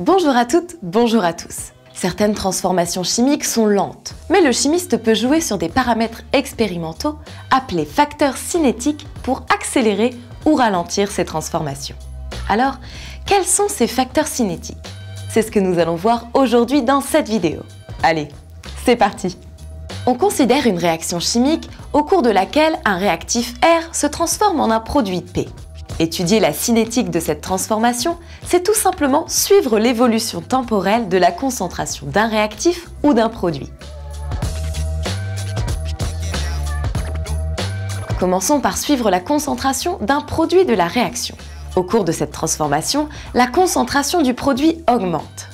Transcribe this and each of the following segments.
Bonjour à toutes, bonjour à tous. Certaines transformations chimiques sont lentes, mais le chimiste peut jouer sur des paramètres expérimentaux appelés facteurs cinétiques pour accélérer ou ralentir ces transformations. Alors, quels sont ces facteurs cinétiques? C'est ce que nous allons voir aujourd'hui dans cette vidéo. Allez, c'est parti! On considère une réaction chimique au cours de laquelle un réactif R se transforme en un produit P. Étudier la cinétique de cette transformation, c'est tout simplement suivre l'évolution temporelle de la concentration d'un réactif ou d'un produit. Commençons par suivre la concentration d'un produit de la réaction. Au cours de cette transformation, la concentration du produit augmente.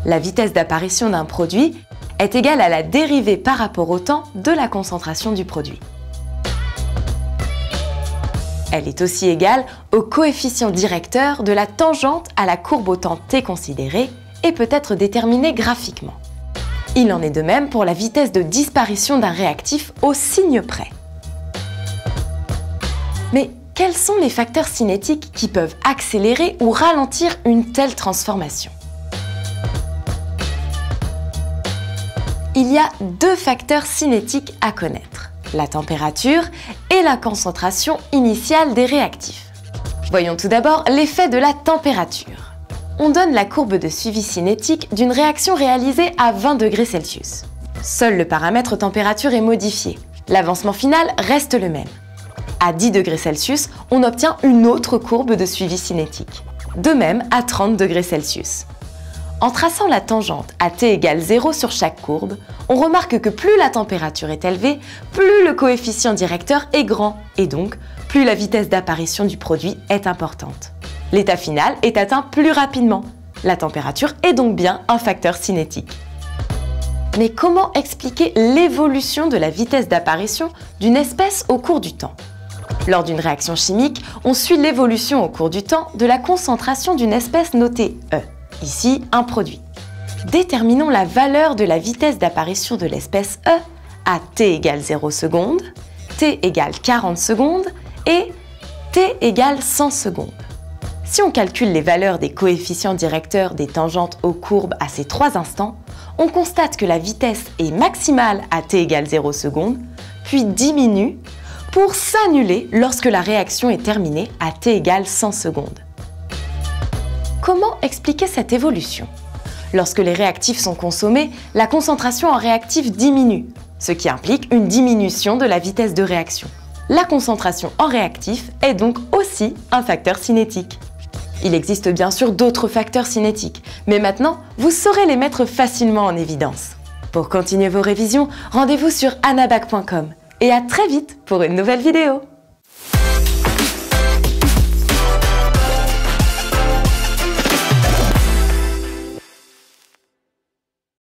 La vitesse d'apparition d'un produit est égale à la dérivée par rapport au temps de la concentration du produit. Elle est aussi égale au coefficient directeur de la tangente à la courbe au temps t considérée et peut être déterminée graphiquement. Il en est de même pour la vitesse de disparition d'un réactif au signe près. Mais quels sont les facteurs cinétiques qui peuvent accélérer ou ralentir une telle transformation? Il y a deux facteurs cinétiques à connaître, la température et la concentration initiale des réactifs. Voyons tout d'abord l'effet de la température. On donne la courbe de suivi cinétique d'une réaction réalisée à 20 degrés Celsius. Seul le paramètre température est modifié. L'avancement final reste le même. À 10 degrés Celsius, on obtient une autre courbe de suivi cinétique. De même à 30 degrés Celsius. En traçant la tangente à t égale 0 sur chaque courbe, on remarque que plus la température est élevée, plus le coefficient directeur est grand et donc plus la vitesse d'apparition du produit est importante. L'état final est atteint plus rapidement. La température est donc bien un facteur cinétique. Mais comment expliquer l'évolution de la vitesse d'apparition d'une espèce au cours du temps? Lors d'une réaction chimique, on suit l'évolution au cours du temps de la concentration d'une espèce notée E. Ici, un produit. Déterminons la valeur de la vitesse d'apparition de l'espèce E à t égale 0 secondes, t égale 40 secondes et t égale 100 secondes. Si on calcule les valeurs des coefficients directeurs des tangentes aux courbes à ces trois instants, on constate que la vitesse est maximale à t égale 0 secondes, puis diminue pour s'annuler lorsque la réaction est terminée à t égale 100 secondes. Comment expliquer cette évolution? Lorsque les réactifs sont consommés, la concentration en réactif diminue, ce qui implique une diminution de la vitesse de réaction. La concentration en réactif est donc aussi un facteur cinétique. Il existe bien sûr d'autres facteurs cinétiques, mais maintenant, vous saurez les mettre facilement en évidence. Pour continuer vos révisions, rendez-vous sur anabac.com et à très vite pour une nouvelle vidéo.